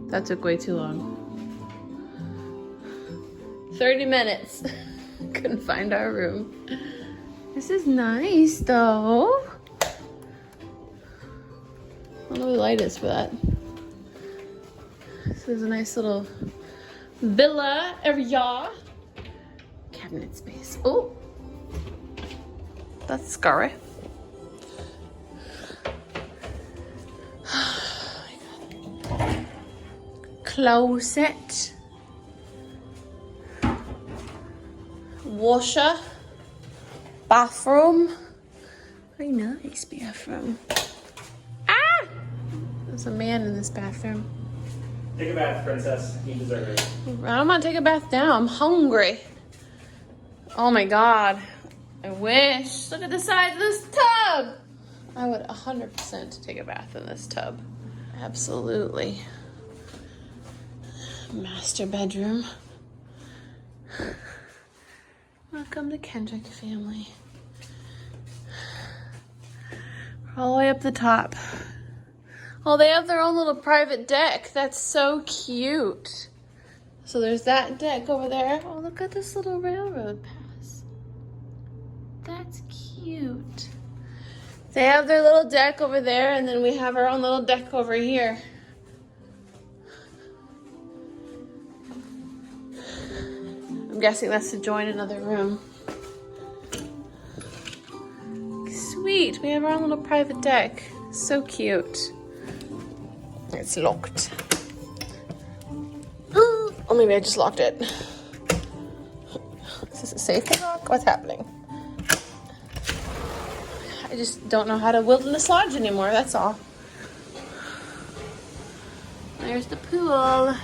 That took way too long. 30 minutes. Couldn't find our room. This is nice though. I don't know where the light is for that. This is a nice little villa area. Cabinet space. Oh, that's scary. Closet. Washer. Bathroom. Very nice bathroom. Ah! There's a man in this bathroom. Take a bath, princess. You deserve it. I don't want to take a bath now. I'm hungry. Oh my god. I wish. Look at the size of this tub. I would 100% take a bath in this tub. Absolutely. Master bedroom. Welcome to Kendrick family. We're all the way up the top. Oh, they have their own little private deck. That's so cute. So there's that deck over there. Oh, look at this little railroad pass. That's cute. They have their little deck over there, and then we have our own little deck over here. I'm guessing that's to join another room. Sweet, we have our own little private deck. So cute. It's locked. Oh, maybe I just locked it. Is this a safety lock? What's happening? I just don't know how to wilderness lodge anymore, that's all. There's the pool.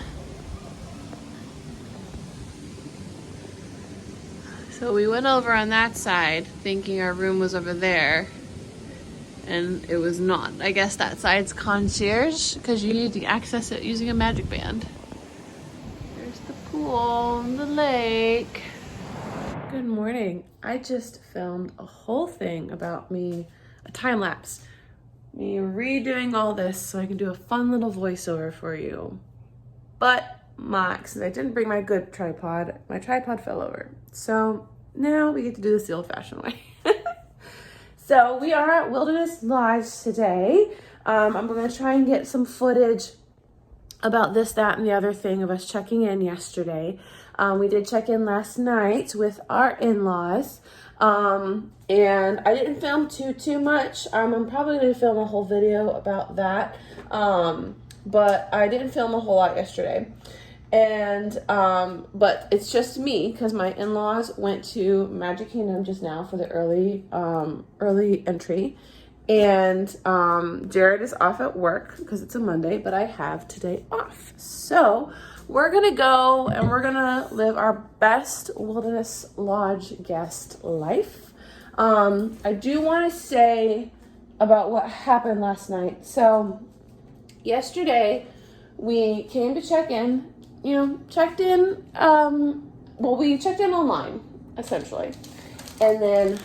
So we went over on that side thinking our room was over there, and it was not. I guess that side's concierge because you need to access it using a magic band. There's the pool and the lake. Good morning. I just filmed a whole thing about me, a time lapse, me redoing all this so I can do a fun little voiceover for you. But since I didn't bring my good tripod, my tripod fell over. So now we get to do this the old-fashioned way. So we are at Wilderness Lodge today. I'm going to try and get some footage about this, that, and the other thing of us checking in yesterday. We did check in last night with our in-laws. And I didn't film too much. I'm probably going to film a whole video about that. But I didn't film a whole lot yesterday. And, but it's just me because my in-laws went to Magic Kingdom just now for the early entry. And, Jared is off at work because it's a Monday, but I have today off. So we're going to go and we're going to live our best Wilderness Lodge guest life. I do want to say about what happened last night. So yesterday we came to check in. Checked in, we checked in online, essentially. And then,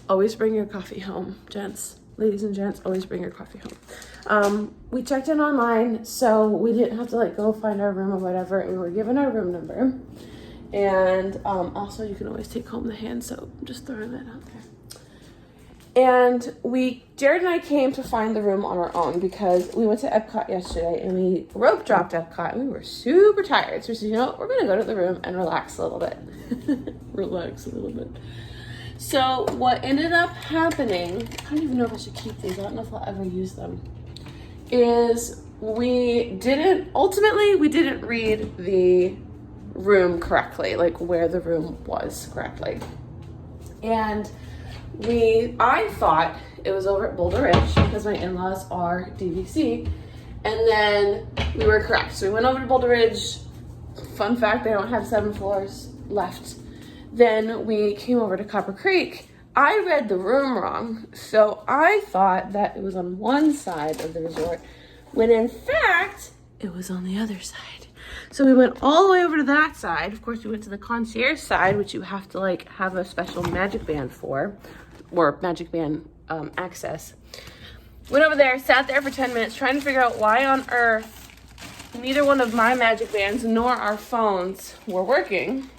always bring your coffee home, gents. Ladies and gents, always bring your coffee home. We checked in online, so we didn't have to, go find our room or whatever. We were given our room number. And, also, you can always take home the hand soap. I'm just throwing that out there. And Jared and I came to find the room on our own because we went to Epcot yesterday and we rope dropped Epcot and we were super tired. So we said, we're going to go to the room and relax a little bit. Relax a little bit. So what ended up happening, I don't even know if I should keep these. I don't know if I'll ever use them. Is we didn't read the room correctly, where the room was correctly. And I thought it was over at Boulder Ridge because my in-laws are DVC, and then we were correct. So we went over to Boulder Ridge. Fun fact, they don't have 7 floors left. Then we came over to Copper Creek. I read the room wrong, so I thought that it was on one side of the resort, when in fact, it was on the other side. So we went all the way over to that side. Of course, we went to the concierge side, which you have to have a special magic band for, or magic band access. Went over there, sat there for 10 minutes, trying to figure out why on earth neither one of my magic bands nor our phones were working.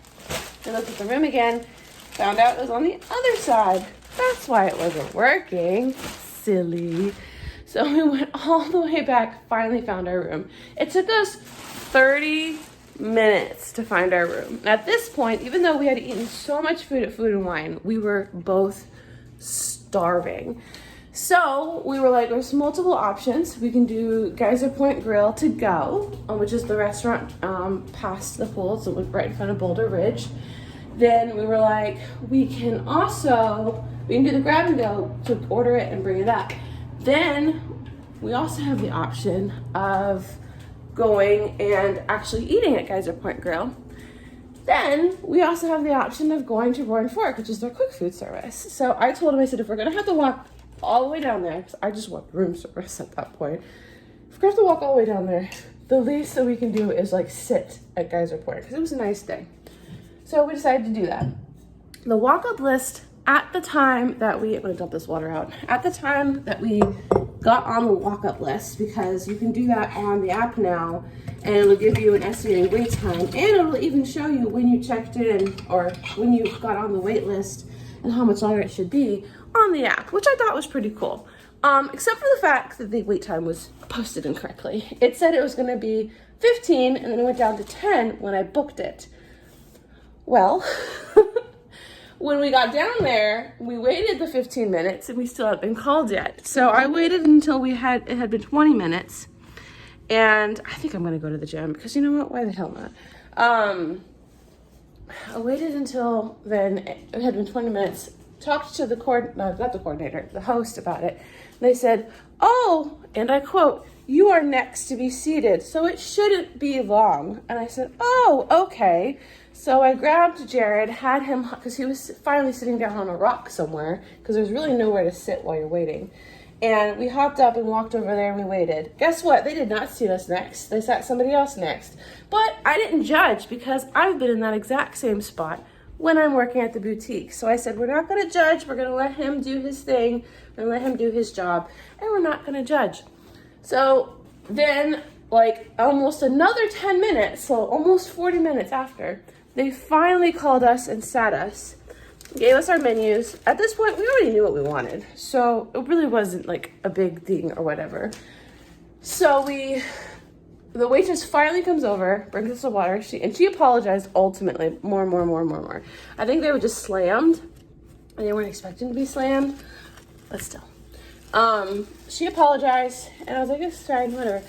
I looked at the room again, found out it was on the other side. That's why it wasn't working. Silly. So we went all the way back, finally found our room. It took us 30 minutes to find our room. And at this point, even though we had eaten so much food at Food and Wine, we were both starving. So we were like, there's multiple options. We can do Geyser Point Grill to go, which is the restaurant past the pool, so right in front of Boulder Ridge. Then we were like, we can do the grab and go to order it and bring it up. Then we also have the option of going and actually eating at Geyser Point Grill. Then we also have the option of going to Roaring Fork, which is their quick food service. So I told him, I said, if we're gonna have to walk all the way down there, because I just want room service at that point. If we're gonna have to walk all the way down there, the least that we can do is like sit at Geyser Point, because it was a nice day. So we decided to do that. The walk-up list at the time that I'm gonna dump this water out. At the time that we got on the walk-up list, because you can do that on the app now, and it'll give you an estimated wait time, and it'll even show you when you checked in or when you got on the wait list and how much longer it should be on the app, which I thought was pretty cool. Except for the fact that the wait time was posted incorrectly. It said it was gonna be 15, and then it went down to 10 when I booked it. Well, when we got down there, we waited the 15 minutes and we still hadn't been called yet. So I waited until it had been 20 minutes. And I think I'm gonna go to the gym because you know what, why the hell not? I waited until then, it had been 20 minutes, talked to the the host about it. And they said, oh, and I quote, "You are next to be seated, so it shouldn't be long." And I said, oh, okay. So I grabbed Jared, had him, because he was finally sitting down on a rock somewhere, because there's really nowhere to sit while you're waiting. And we hopped up and walked over there and we waited. Guess what? They did not seat us next. They sat somebody else next. But I didn't judge because I've been in that exact same spot when I'm working at the boutique. So I said, we're not going to judge. We're going to let him do his thing and let him do his job. And we're not going to judge. So then, like almost another 10 minutes, so almost 40 minutes after, they finally called us and sat us, gave us our menus. At this point, we already knew what we wanted, so it really wasn't like a big thing or whatever. So the waitress finally comes over, brings us the water, she apologized ultimately, more. I think they were just slammed, and they weren't expecting to be slammed, but still. She apologized, and I was like, it's fine, whatever.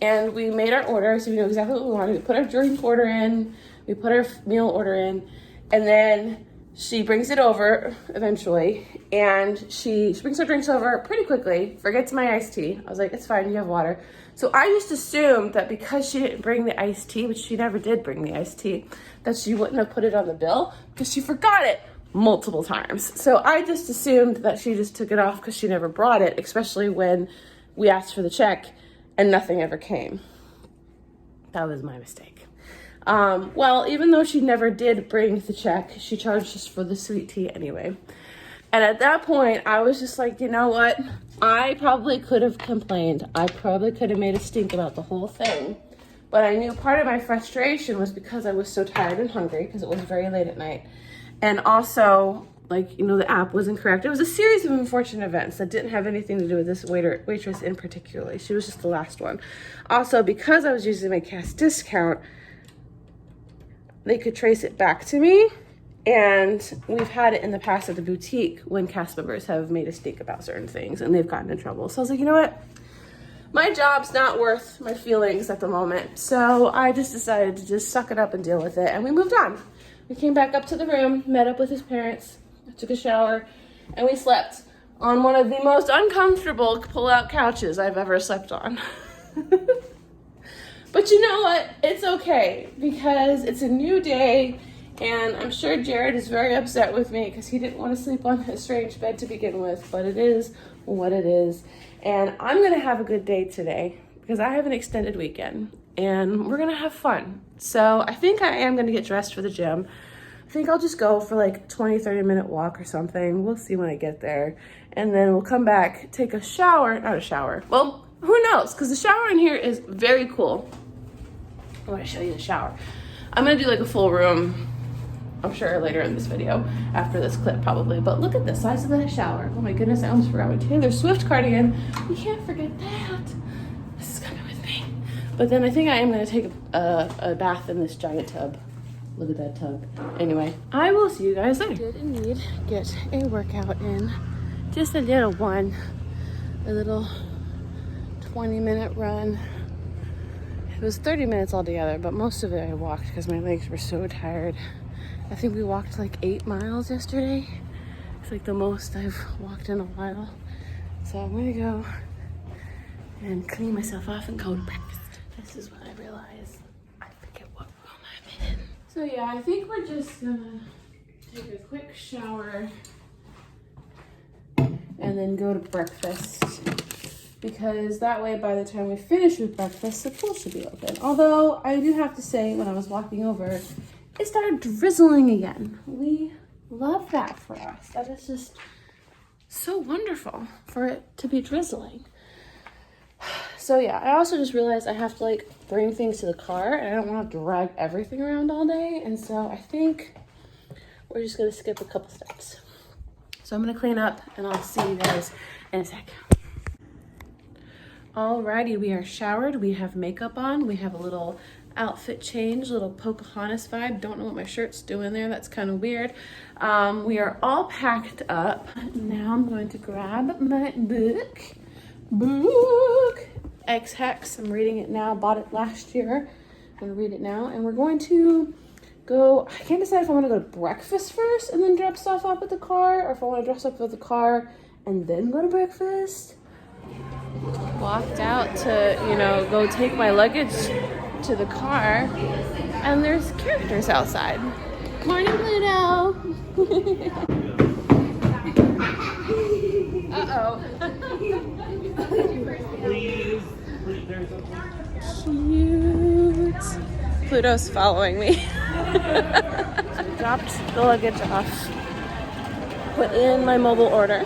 And we made our order, so we knew exactly what we wanted. We put our drink order in, we put our meal order in, and then she brings it over eventually, and she brings her drinks over pretty quickly, forgets my iced tea. I was like, it's fine, you have water. So I just assumed that because she didn't bring the iced tea, which she never did bring the iced tea, that she wouldn't have put it on the bill because she forgot it multiple times. So I just assumed that she just took it off because she never brought it, especially when we asked for the check and nothing ever came. That was my mistake. Well, even though she never did bring the check, she charged us for the sweet tea anyway. And at that point, I was just like, you know what? I probably could have complained. I probably could have made a stink about the whole thing. But I knew part of my frustration was because I was so tired and hungry because it was very late at night. And also, like, you know, the app was incorrect. It was a series of unfortunate events that didn't have anything to do with this waitress in particular. She was just the last one. Also, because I was using my cash discount, they could trace it back to me, and we've had it in the past at the boutique when cast members have made a stink about certain things and they've gotten in trouble. So I was like, you know what? My job's not worth my feelings at the moment. So I just decided to just suck it up and deal with it, and we moved on. We came back up to the room, met up with his parents, took a shower, and we slept on one of the most uncomfortable pull-out couches I've ever slept on. But you know what? It's okay because it's a new day, and I'm sure Jared is very upset with me because he didn't want to sleep on a strange bed to begin with, but it is what it is. And I'm going to have a good day today because I have an extended weekend and we're going to have fun. So I think I am going to get dressed for the gym. I think I'll just go for like 20-30 minute walk or something. We'll see when I get there. And then we'll come back, take a shower, not a shower. Well, Who knows? Because the shower in here is very cool. I want to show you the shower. I'm going to do like a full room, I'm sure, later in this video, after this clip probably. But look at the size of that shower. Oh my goodness, I almost forgot my Taylor Swift cardigan. We can't forget that. This is coming with me. But then I think I am going to take a bath in this giant tub. Look at that tub. Anyway, I will see you guys later. Did indeed get a workout in. Just a little one. A little 20-minute run. It was 30 minutes altogether, but most of it I walked because my legs were so tired. I think we walked like 8 miles yesterday. It's like the most I've walked in a while. So I'm gonna go and clean myself off and go to breakfast. This is what I realized. I forget what room I'm in. So yeah, I think we're just gonna take a quick shower and then go to breakfast. Because that way, by the time we finish with breakfast, the pool should be open. Although, I do have to say, when I was walking over, it started drizzling again. We love that for us. That is just so wonderful for it to be drizzling. So yeah, I also just realized I have to like bring things to the car, and I don't want to drag everything around all day. And so I think we're just gonna skip a couple steps. So I'm gonna clean up, and I'll see you guys in a sec. Alrighty, we are showered, we have makeup on, we have a little outfit change, little Pocahontas vibe. Don't know what my shirt's doing there, that's kind of weird. We are all packed up. Now I'm going to grab my book, Ex-Hex. I'm reading it now, bought it last year. I'm gonna read it now, and we're going to go, I can't decide if I wanna go to breakfast first and then drop stuff off at the car, or if I wanna drop stuff at the car and then go to breakfast. Walked out to, go take my luggage to the car, and there's characters outside. Morning, Pluto. Uh-oh. Please, there's Cute. Pluto's following me. So I dropped the luggage off, put in my mobile order.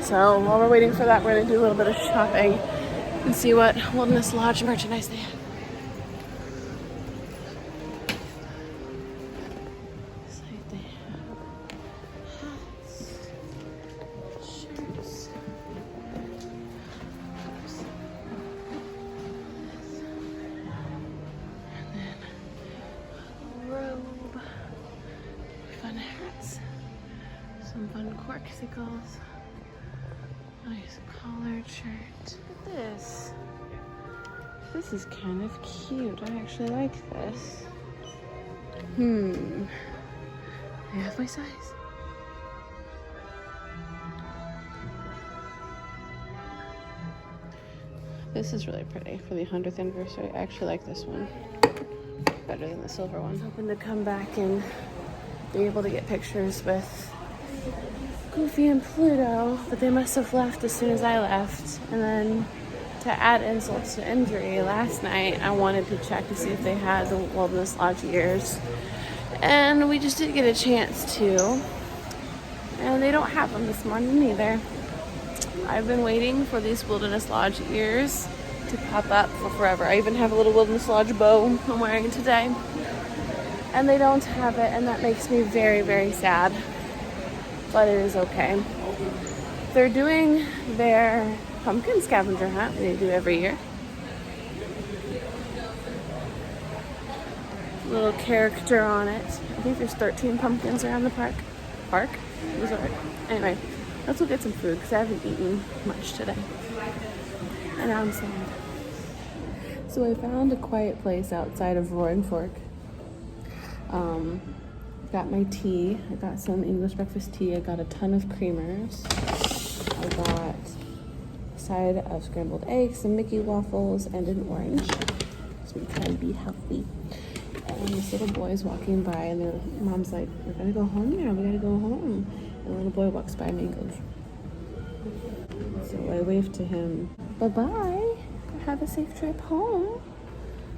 So while we're waiting for that, we're gonna do a little bit of shopping and see what Wilderness Lodge merchandise they have. So they have hats, shirts, and then a robe, fun hats, some fun corksicles. Nice collared shirt. Look at this. This is kind of cute. I actually like this. I have my size. This is really pretty for the 100th anniversary. I actually like this one better than the silver one. I'm hoping to come back and be able to get pictures with Goofy and Pluto, but they must have left as soon as I left. And then to add insults to injury, last night I wanted to check to see if they had the Wilderness Lodge ears, and we just didn't get a chance to, and they don't have them this morning either. I've been waiting for these Wilderness Lodge ears to pop up for forever. I even have a little Wilderness Lodge bow I'm wearing today, and they don't have it, and that makes me very, very sad. But it is okay. They're doing their pumpkin scavenger hunt they do every year. Little character on it. I think there's 13 pumpkins around the park? Resort. Anyway, let's go get some food because I haven't eaten much today. And now I'm sad. So I found a quiet place outside of Roaring Fork. Got my tea. I got some English breakfast tea. I got a ton of creamers. I got a side of scrambled eggs, some Mickey waffles, and an orange. So we try to be healthy. And this little boy is walking by, and their mom's like, "We're gonna go home now. We gotta go home." And the little boy walks by me and goes. So I waved to him. Bye-bye. Have a safe trip home.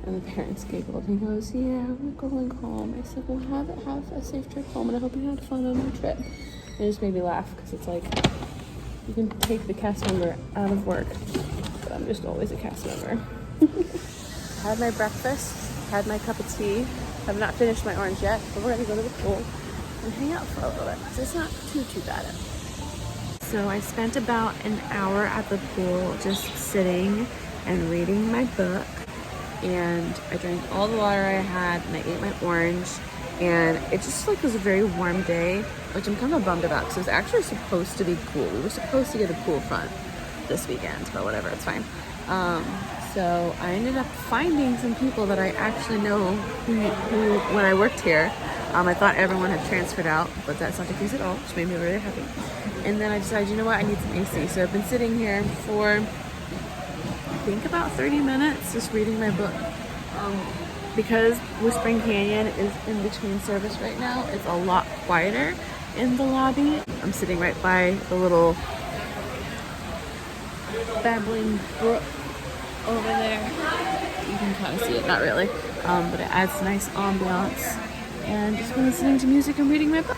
And the parents giggled. He goes, "Yeah, we're going home." I said, "Well, have a safe trip home, and I hope you had fun on your trip." And it just made me laugh because it's like you can take the cast member out of work I'm just always a cast member. Had my breakfast, had my cup of tea. I've not finished my orange yet, but we're gonna go to the pool and hang out for a little bit. So it's not too bad. So I spent about an hour at the pool just sitting and reading my book. And I drank all the water I had and I ate my orange. And it just like was a very warm day, which I'm kind of bummed about because it was actually supposed to be cool. We were supposed to get a pool front this weekend, but whatever, it's fine. So I ended up finding some people that I actually know who when I worked here, I thought everyone had transferred out, but that's not the case at all, which made me really happy. And then I decided, you know what, I need some AC. So I've been sitting here for, I think about 30 minutes just reading my book. Because Whispering Canyon is in between service right now, it's a lot quieter in the lobby. I'm sitting right by the little babbling brook over there. You can kind of see it, not really, but it adds a nice ambiance. And just been listening to music and reading my book.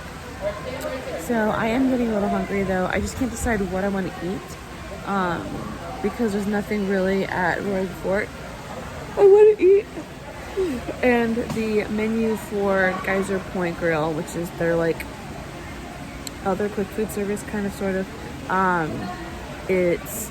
So I am getting a little hungry though. I just can't decide what I want to eat because there's nothing really at Roaring Fort I want to eat. And the menu for Geyser Point Grill, which is their like other quick food service kind of sort of, it's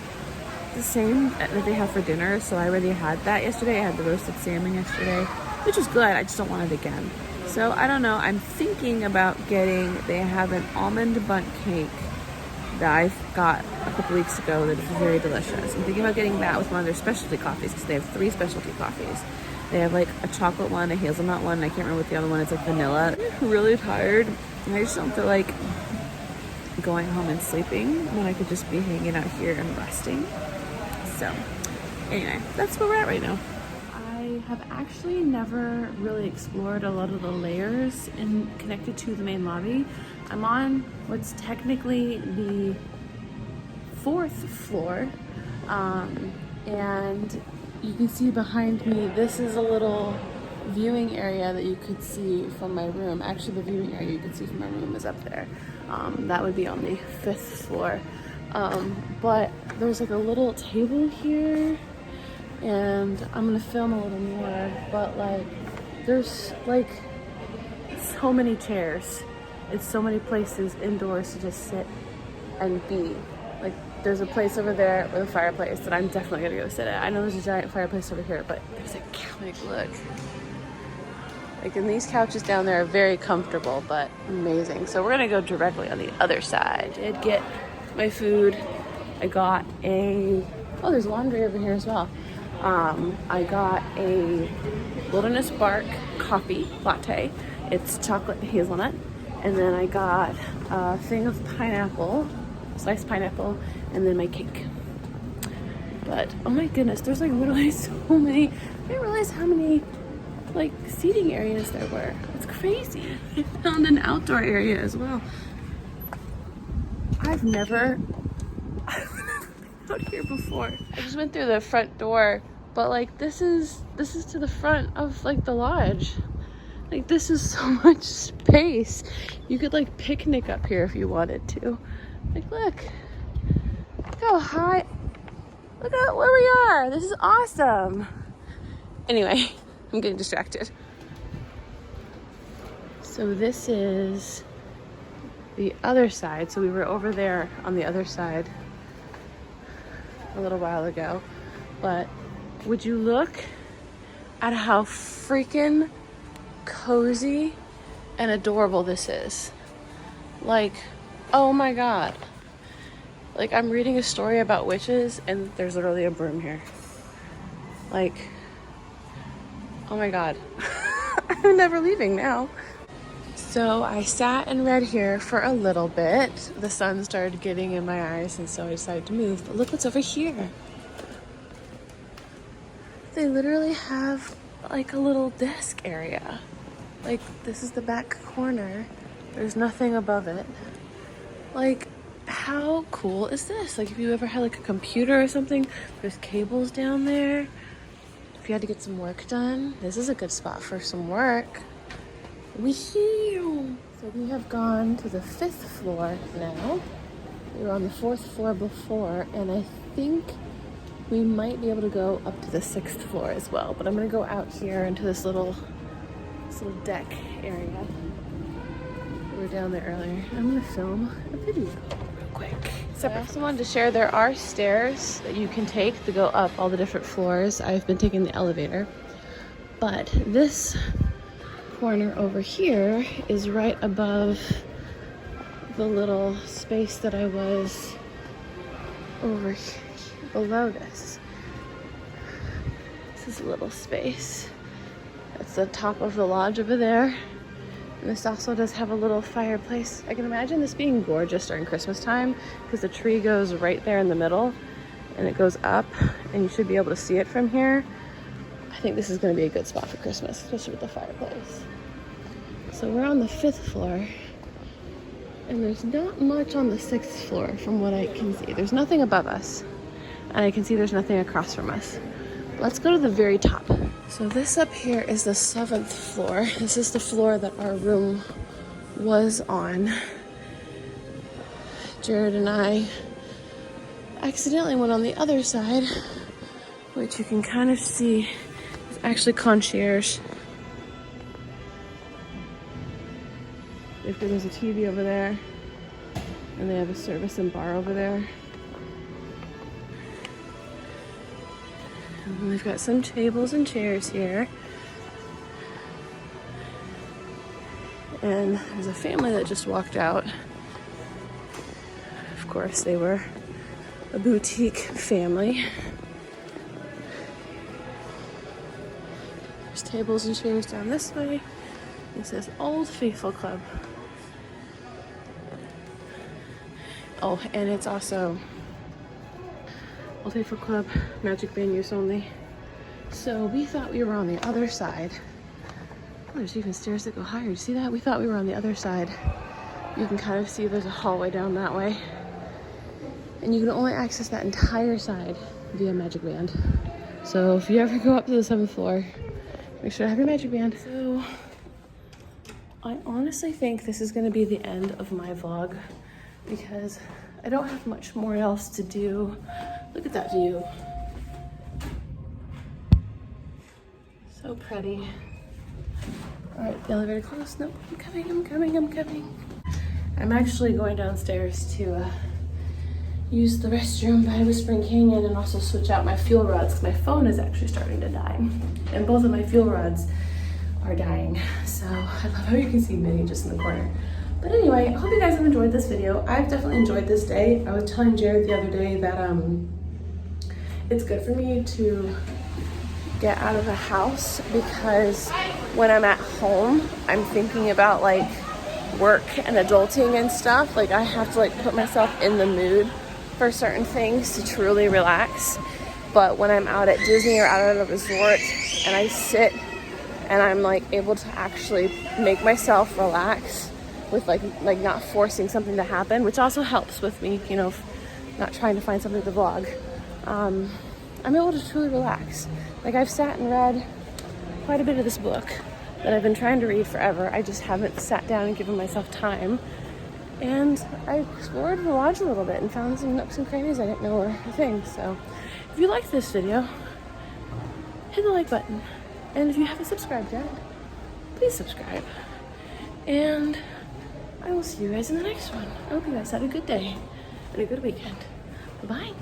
the same that they have for dinner. So I already had that yesterday. I had the roasted salmon yesterday, which is good. I just don't want it again. So I don't know. I'm thinking about they have an almond bundt cake that I got a couple weeks ago that is very delicious. I'm thinking about getting that with one of their specialty coffees because they have 3 specialty coffees. They have like a chocolate one, a hazelnut one, and I can't remember what the other one is, like vanilla. I'm really tired. I just don't feel like going home and sleeping when I could just be hanging out here and resting. So anyway, that's where we're at right now. I have actually never really explored a lot of the layers connected to the main lobby. I'm on what's technically the 4th floor, and you can see behind me, this is a little viewing area that you could see from my room. Actually, the viewing area you could see from my room is up there. That would be on the 5th floor. But there's like a little table here, and I'm gonna film a little more, but like there's like so many chairs. It's so many places indoors to just sit and be. Like there's a place over there with a fireplace that I'm definitely gonna go sit at. I know there's a giant fireplace over here, but there's a like look. Like, and these couches down there are very comfortable, but amazing. So we're gonna go directly on the other side. I did get my food. I got oh, there's laundry over here as well. I got a Wilderness Bark coffee latte. It's chocolate and hazelnut. And then I got a thing of pineapple, sliced pineapple, and then my cake. But oh my goodness, there's like literally so many. I didn't realize how many like seating areas there were. It's crazy. I found an outdoor area as well. I've never been out here before. I just went through the front door, but like this is to the front of like the lodge. Like this is so much space. You could like picnic up here if you wanted to. Like look how high. Look at where we are. This is awesome. Anyway, I'm getting distracted. So this is the other side. So we were over there on the other side a little while ago. But would you look at how freaking cozy and adorable this is? Like, oh my god. Like, I'm reading a story about witches and there's literally a broom here. Like, oh my god. I'm never leaving now. So I sat and read here for a little bit. The sun started getting in my eyes and so I decided to move. But look what's over here. They literally have like a little desk area. Like, this is the back corner. There's nothing above it. Like, how cool is this? Like, if you ever had like a computer or something, there's cables down there. If you had to get some work done, this is a good spot for some work. Wee-hoo! So we have gone to the 5th floor now. We were on the 4th floor before, and I think We might be able to go up to the 6th floor as well, but I'm gonna go out here into this little deck area. We were down there earlier. I'm gonna film a video real quick. So I also wanted to share there are stairs that you can take to go up all the different floors. I've been taking the elevator, but this corner over here is right above the little space that I was over here below this. This is a little space. That's the top of the lodge over there. And this also does have a little fireplace. I can imagine this being gorgeous during Christmas time because the tree goes right there in the middle and it goes up and you should be able to see it from here. I think this is going to be a good spot for Christmas, especially with the fireplace. So we're on the 5th floor and there's not much on the 6th floor from what I can see. There's nothing above us and I can see there's nothing across from us. Let's go to the very top. So this up here is the 7th floor. This is the floor that our room was on. Jared and I accidentally went on the other side, which you can kind of see is actually concierge. If there's a TV over there, and they have a service and bar over there. And they've got some tables and chairs here. And there's a family that just walked out. Of course, they were a boutique family. There's tables and chairs down this way. It says Old Faithful Club. Oh, and it's also Old Faithful Club, Magic Band use only. So we thought we were on the other side. Oh, there's even stairs that go higher. You see that? We thought we were on the other side. You can kind of see there's a hallway down that way. And you can only access that entire side via Magic Band. So if you ever go up to the 7th floor, make sure to have your Magic Band. So I honestly think this is going to be the end of my vlog because I don't have much more else to do. Look at that view. So pretty. All right, the elevator closed. Nope, I'm coming. I'm actually going downstairs to use the restroom by Whispering Canyon and also switch out my fuel rods because my phone is actually starting to die. And both of my fuel rods are dying. So I love how you can see Minnie just in the corner. But anyway, I hope you guys have enjoyed this video. I've definitely enjoyed this day. I was telling Jared the other day that it's good for me to get out of the house because when I'm at home, I'm thinking about like work and adulting and stuff. Like I have to like put myself in the mood for certain things to truly relax. But when I'm out at Disney or out at a resort and I sit and I'm like able to actually make myself relax with like not forcing something to happen, which also helps with me, you know, not trying to find something to vlog. I'm able to truly relax. Like I've sat and read quite a bit of this book that I've been trying to read forever. I just haven't sat down and given myself time. And I explored the lodge a little bit and found some nooks and crannies I didn't know were a thing. So if you liked this video, hit the like button. And if you haven't subscribed yet, please subscribe. And I will see you guys in the next one. I hope you guys had a good day and a good weekend. Bye-bye.